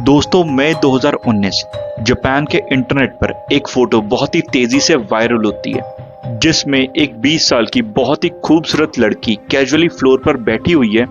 दोस्तों मई 2019 जापान के इंटरनेट पर एक फोटो बहुत ही तेजी से वायरल होती है जिसमें एक 20 साल की बहुत ही खूबसूरत लड़की कैजुअली फ्लोर पर बैठी हुई है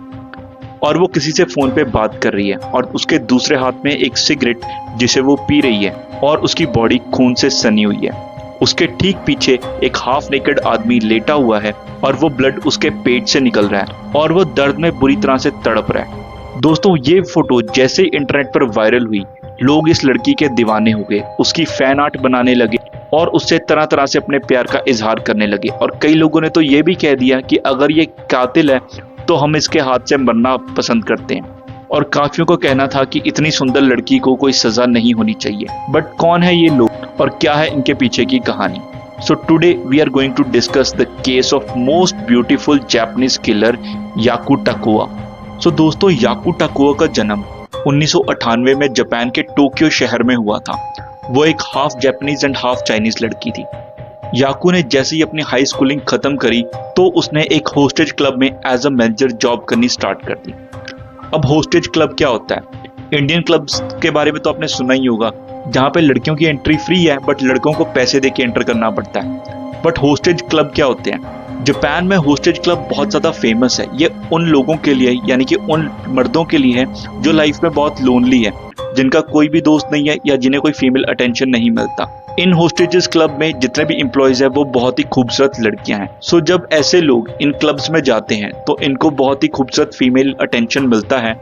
और वो किसी से फोन पे बात कर रही है और उसके दूसरे हाथ में एक सिगरेट जिसे वो पी रही है और उसकी बॉडी खून से सनी हुई है। उसके ठीक पीछे एक हाफ नेकेड आदमी लेटा हुआ है और वो ब्लड उसके पेट से निकल रहा है और वो दर्द में बुरी तरह से तड़प रहा है। दोस्तों ये फोटो जैसे इंटरनेट पर वायरल हुई, लोग इस लड़की के दीवाने हो गए, उसकी फैन आर्ट बनाने लगे और उससे तरह तरह से अपने प्यार का इजहार करने लगे। और कई लोगों ने तो ये भी कह दिया कि अगर ये कातिल है तो हम इसके हाथ से मरना पसंद करते हैं। और काफियों को कहना था कि इतनी सुंदर लड़की को कोई सजा नहीं होनी चाहिए। बट कौन है ये लोग और क्या है इनके पीछे की कहानी? So today we are going to discuss the case of most beautiful Japanese killer याकू टाकुआ। So दोस्तों याकू टाकुआ का जन्म 1998 में जापान के टोक्यो शहर में हुआ था। वो एक half Japanese and half Chinese लड़की थी। याकू ने जैसे ही अपनी हाई स्कूलिंग खत्म करी तो उसने एक होस्टेज क्लब में एज अ मैनेजर जॉब करनी स्टार्ट कर दी। अब होस्टेज क्लब क्या होता है? इंडियन क्लब्स के बारे में तो आपने सुना ही होगा, जहाँ पे लड़कियों की एंट्री फ्री है बट लड़कों को पैसे देके एंटर करना पड़ता है। बट होस्टेज क्लब क्या होते हैं? जापान में होस्टेज क्लब बहुत ज़्यादा फेमस है। ये उन लोगों के लिए यानी कि उन मर्दों के लिए है जो लाइफ में बहुत लोनली है, जिनका कोई भी दोस्त नहीं है या जिन्हें कोई फीमेल अटेंशन नहीं मिलता। इन होस्टेजेस क्लब में जितने भी एम्प्लॉयज है वो बहुत ही खूबसूरत लड़कियां हैं। सो जब ऐसे लोग इन क्लब्स में जाते हैं तो इनको बहुत ही खूबसूरत फीमेल अटेंशन मिलता है।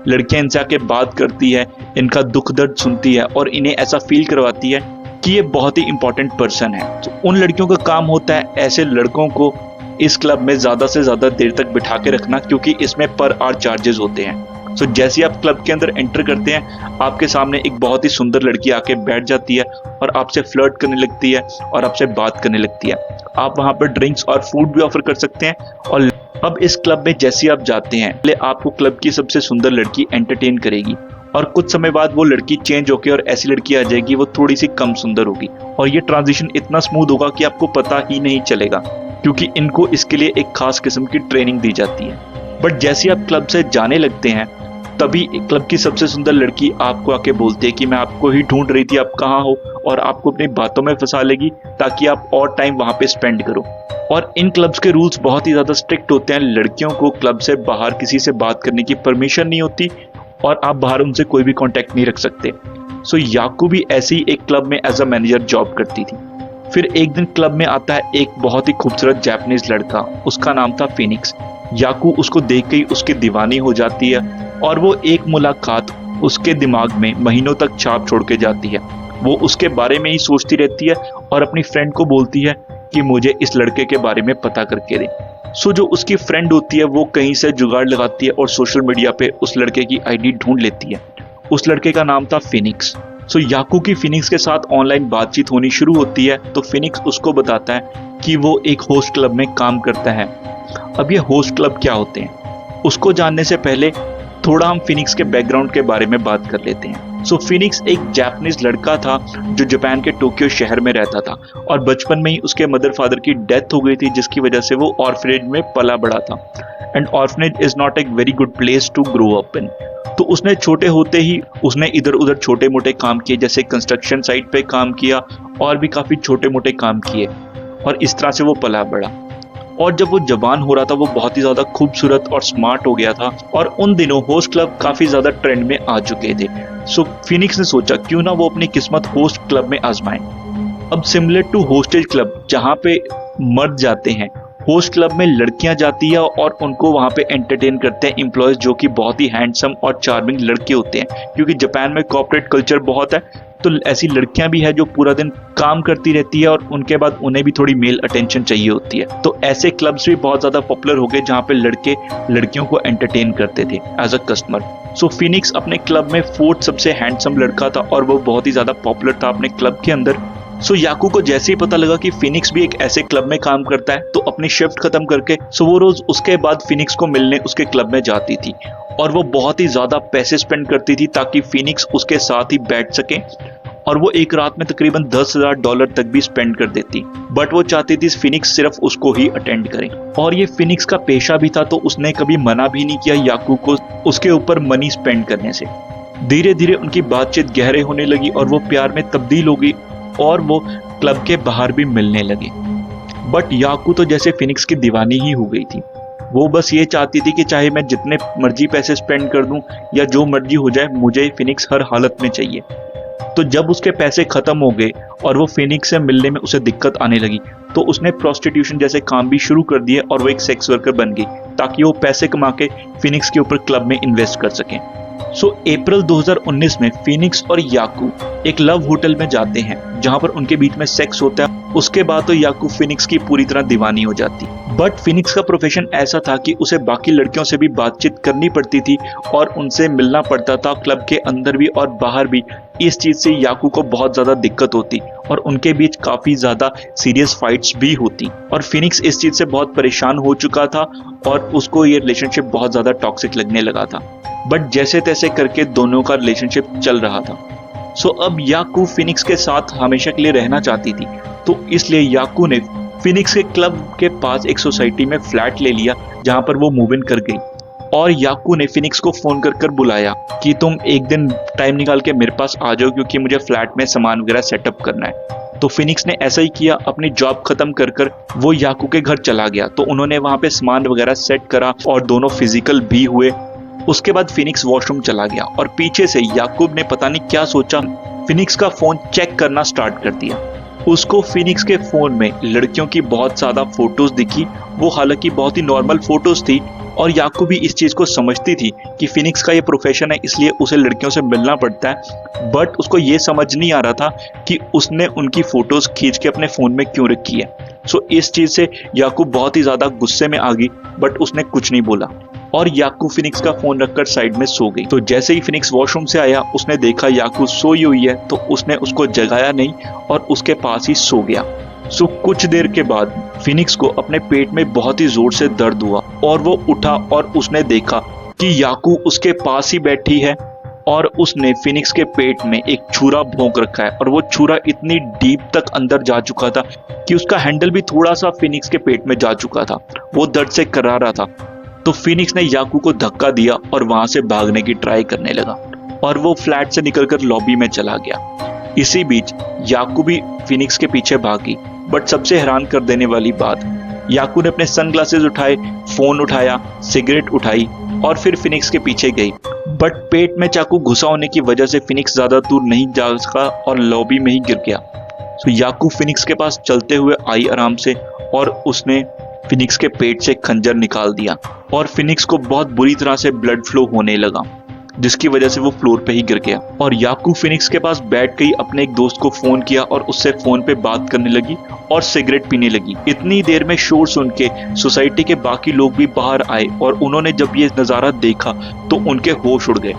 लड़कियां इनसे आके बात करती है, इनका दुख दर्द सुनती है और इन्हें ऐसा फील करवाती है कि ये बहुत ही इंपॉर्टेंट पर्सन है। तो उन लड़कियों का काम होता है ऐसे लड़कों को इस क्लब में ज़्यादा से ज़्यादा देर तक बिठा के रखना, क्योंकि इसमें पर आवर चार्जेस होते हैं। सो जैसे आप क्लब के अंदर एंटर करते हैं, आपके सामने एक बहुत ही सुंदर लड़की आके बैठ जाती है और आपसे फ्लर्ट करने लगती है और आपसे बात करने लगती है। आप वहाँ पर ड्रिंक्स और फूड भी ऑफर कर सकते हैं। और अब इस क्लब में जैसे ही आप जाते हैं, पहले आपको क्लब की सबसे सुंदर लड़की एंटरटेन करेगी और कुछ समय बाद वो लड़की चेंज होकर और ऐसी लड़की आ जाएगी वो थोड़ी सी कम सुंदर होगी और ये ट्रांजिशन इतना स्मूथ होगा कि आपको पता ही नहीं चलेगा, क्योंकि इनको इसके लिए एक खास किस्म की ट्रेनिंग दी जाती है। बट जैसे आप क्लब से जाने लगते हैं तभी क्लब की सबसे सुंदर लड़की आपको आके बोलती है कि मैं आपको ही ढूंढ रही थी, आप कहाँ हो, और आपको अपनी बातों में फंसा लेगी ताकि आप और टाइम वहाँ पे स्पेंड करो। और इन क्लब्स के रूल्स बहुत ही ज़्यादा स्ट्रिक्ट होते हैं। लड़कियों को क्लब से बाहर किसी से बात करने की परमिशन नहीं होती और आप बाहर उनसे कोई भी कांटेक्ट नहीं रख सकते। सो याकू भी ऐसे ही एक क्लब में एज अ मैनेजर जॉब करती थी। फिर एक दिन क्लब में आता है एक बहुत ही खूबसूरत जापानीज लड़का, उसका नाम था फिनिक्स। याकू उसको देख के ही उसकी दीवानी हो जाती है और वो एक मुलाकात उसके दिमाग में महीनों तक छाप छोड़ के जाती है। वो उसके बारे में ही सोचती रहती है और अपनी फ्रेंड को बोलती है कि मुझे इस लड़के के बारे में पता करके दे। सो जो उसकी फ्रेंड होती है वो कहीं से जुगाड़ लगाती है और सोशल मीडिया पे उस लड़के की आईडी ढूंढ लेती है। उस लड़के का नाम था फिनिक्स। सो याकू की फिनिक्स के साथ ऑनलाइन बातचीत होनी शुरू होती है तो फिनिक्स उसको बताता है कि वो एक होस्ट क्लब में काम करता है। अब ये होस्ट क्लब क्या होते हैं, उसको जानने से पहले थोड़ा हम फिनिक्स के बैकग्राउंड के बारे में बात कर लेते हैं। सो फिनिक्स एक जापानीज लड़का था जो जापान के टोक्यो शहर में रहता था और बचपन में ही उसके मदर फादर की डेथ हो गई थी, जिसकी वजह से वो ऑर्फनेज में पला बड़ा था। And orphanage is not a very good place to grow up in. तो उसने छोटे होते ही उसने इधर उधर छोटे मोटे काम किए, जैसे कंस्ट्रक्शन साइट पे काम किया और भी काफ़ी छोटे मोटे काम किए और इस तरह से वो पला बड़ा। और जब वो जवान हो रहा था वो बहुत ही ज़्यादा खूबसूरत और स्मार्ट हो गया था और उन दिनों होस्ट क्लब काफ़ी ज़्यादा ट्रेंड में आ चुके थे। सो फिनिक्स ने सोचा क्यों ना वो अपनी किस्मत होस्ट क्लब में आजमाएं। अब सिमिलर टू होस्टेज क्लब जहाँ पे मर्द जाते हैं, होस्ट क्लब में लड़कियां जाती है और उनको वहाँ पे एंटरटेन करते हैं एम्प्लॉयज जो कि बहुत ही हैंडसम और चार्मिंग लड़के होते हैं, क्योंकि जापान में कॉर्पोरेट कल्चर बहुत है। तो ऐसी लड़कियां भी है जो पूरा दिन काम करती रहती है और उनके बाद उन्हें भी थोड़ी मेल अटेंशन चाहिए होती है। तो ऐसे क्लब्स भी बहुत ज़्यादा पॉपुलर हो गए जहाँ पे लड़के लड़कियों को एंटरटेन करते थे as a customer. So Phoenix अपने क्लब में फोर्थ सबसे हैंडसम लड़का था और वो बहुत ही ज़्यादा पॉपुलर था अपने क्लब के अंदर। सो याकू को जैसे ही पता लगा कि फिनिक्स भी एक ऐसे क्लब में काम करता है तो अपनी शिफ्ट खत्म करके वो रोज उसके बाद फिनिक्स को मिलने उसके क्लब में जाती थी और वो बहुत ही ज्यादा पैसे स्पेंड करती थी ताकि फिनिक्स उसके साथ ही बैठ सके और वो एक रात में तकरीबन $10,000 तक भी स्पेंड कर देती। बट वो चाहती थी फिनिक्स सिर्फ उसको ही अटेंड करे और ये फिनिक्स का पेशा भी था तो उसने कभी मना भी नहीं किया याकू को उसके ऊपर मनी स्पेंड करने से। धीरे धीरे उनकी बातचीत गहरे होने लगी और वो प्यार में तब्दील हो गई और वो क्लब के बाहर भी मिलने लगे। बट याकू तो जैसे फिनिक्स की दीवानी ही हो गई थी। वो बस ये चाहती थी कि चाहे मैं जितने मर्जी पैसे स्पेंड कर दूं या जो मर्जी हो जाए, मुझे फिनिक्स हर हालत में चाहिए। तो जब उसके पैसे खत्म हो गए और वो फिनिक्स से मिलने में उसे दिक्कत आने लगी, तो उसने प्रोस्टिट्यूशन जैसे काम भी शुरू कर दिए और वो एक सेक्स वर्कर बन गई ताकि वो पैसे कमा के फिनिक्स के ऊपर क्लब में इन्वेस्ट कर सकें। अप्रैल 2019 में फिनिक्स और याकू एक लव होटल में जाते हैं जहां पर उनके बीच में सेक्स होता है। उसके बाद तो याकू फिनिक्स की पूरी तरह दीवानी हो जाती। बट फिनिक्स का प्रोफेशन ऐसा था कि उसे बाकी लड़कियों से भी बातचीत करनी पड़ती थी और उनसे मिलना पड़ता था क्लब के अंदर भी और बाहर भी। इस चीज से याकू को बहुत ज्यादा दिक्कत होती और उनके बीच काफी ज्यादा सीरियस फाइट्स भी होती और फिनिक्स इस चीज से बहुत परेशान हो चुका था और उसको ये रिलेशनशिप बहुत ज्यादा टॉक्सिक लगने लगा था। बट जैसे तैसे करके दोनों का रिलेशनशिप चल रहा था। अब याकू फिनिक्स के साथ हमेशा के लिए रहना चाहती थी, तो इसलिए याकू ने फिनिक्स के क्लब के पास एक सोसाइटी में फ्लैट ले लिया जहां पर वो मूव इन कर गई। और याकू ने फिनिक्स को फोन कर बुलाया कि तुम एक दिन टाइम निकाल के मेरे पास आ जाओ क्योंकि मुझे फ्लैट में सामान वगैरह सेटअप करना है। तो फिनिक्स ने ऐसा ही किया। अपनी जॉब खत्म कर वो याकू के घर चला गया। तो उन्होंने वहां पे सामान वगैरह सेट करा और दोनों फिजिकल भी हुए। उसके बाद फिनिक्स वॉशरूम चला गया और पीछे से याकूब ने पता नहीं क्या सोचा, फिनिक्स का फोन चेक करना स्टार्ट कर दिया। उसको फिनिक्स के फोन में लड़कियों की बहुत ज्यादा फोटोज दिखी। वो हालांकि बहुत ही नॉर्मल फोटोज थी और याकूब भी इस चीज को समझती थी कि फिनिक्स का ये प्रोफेशन है, इसलिए उसे लड़कियों से मिलना पड़ता है। बट उसको ये समझ नहीं आ रहा था कि उसने उनकी फोटोज खींच के अपने फोन में क्यों रखी है। इस चीज से याकूब बहुत ही ज्यादा गुस्से में आ गई, बट उसने कुछ नहीं बोला और याकू फिनिक्स का फोन रखकर साइड में सो गई। तो जैसे ही फिनिक्स वॉशरूम से आया, उसने देखा याकू सोई हुई है, तो उसने उसको जगाया नहीं और उसके पास ही सो गया। कुछ देर के बाद फिनिक्स को अपने पेट में बहुत ही जोर से दर्द हुआ और वो उठा और उसने देखा कि याकू उसके पास ही बैठी है और उसने फिनिक्स के पेट में एक छुरा भोंक रखा है और वो छुरा इतनी डीप तक अंदर जा चुका था कि उसका हैंडल भी थोड़ा सा फिनिक्स के पेट में जा चुका था। वो दर्द से करारा था। तो फिनिक्स ने याकू को धक्का दिया और वहां से भागने की ट्राई करने लगा और वो फ्लैट से निकलकर लॉबी में चला गया। इसी बीच याकू भी फिनिक्स के पीछे भागी। बट सबसे हैरान कर देने वाली बात, याकू ने अपने सनग्लासेस उठाए, फोन उठाया, सिगरेट उठाई और फिर फिनिक्स के पीछे गई। बट पेट में चाकू घुसा होने की वजह से फिनिक्स ज्यादा दूर नहीं जा सका और लॉबी में ही गिर गया। याकू फिनिक्स के पास चलते हुए आई आराम से और उसने फिनिक्स के पेट से खंजर निकाल दिया और फिनिक्स को बहुत बुरी तरह से ब्लड फ्लो होने लगा, जिसकी वजह से वो फ्लोर पे ही गिर गया। और याकू फिनिक्स के पास बैठ गई, अपने एक दोस्त को फोन किया और उससे फोन पे बात करने लगी और सिगरेट पीने लगी। इतनी देर में शोर सुन के सोसाइटी के बाकी लोग भी बाहर आए और उन्होंने जब ये नजारा देखा तो उनके होश उड़ गए।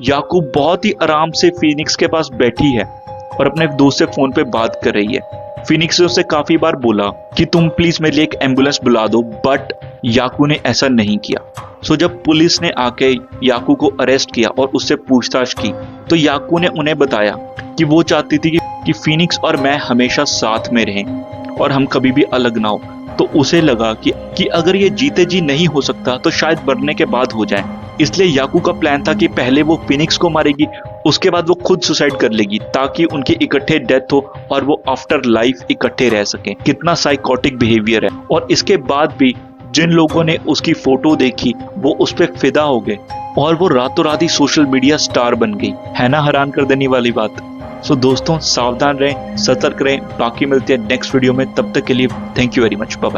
याकू बहुत ही आराम से फिनिक्स के पास बैठी है और अपने दोस्त से फोन पे बात कर रही है। फिनिक्स ने उसे काफी बार बोला कि तुम प्लीज मेरे लिए एक एम्बुलेंस बुला दो, बट याकू ने ऐसा नहीं किया। जब पुलिस ने आके याकू को अरेस्ट किया और उससे पूछताछ की, तो याकू ने उन्हें बताया कि वो चाहती थी कि फिनिक्स और मैं हमेशा साथ में रहें और हम कभी भी अलग ना हो। तो उसे लगा कि अगर ये जीते जी नहीं हो सकता तो शायद मरने के बाद हो जाए। इसलिए याकू का प्लान था कि पहले वो फिनिक्स को मारेगी, उसके बाद वो खुद सुसाइड कर लेगी ताकि उनकी इकट्ठे डेथ हो और वो आफ्टर लाइफ इकट्ठे रह सकें। कितना साइकोटिक बिहेवियर है। और इसके बाद भी जिन लोगों ने उसकी फोटो देखी वो उस पर फिदा हो गए और वो रातों रात ही सोशल मीडिया स्टार बन गई। है ना हैरान कर देने वाली बात। दोस्तों सावधान रहें, सतर्क रहें। बाकी मिलते हैं नेक्स्ट वीडियो में। तब तक के लिए thank you very much. Bye bye.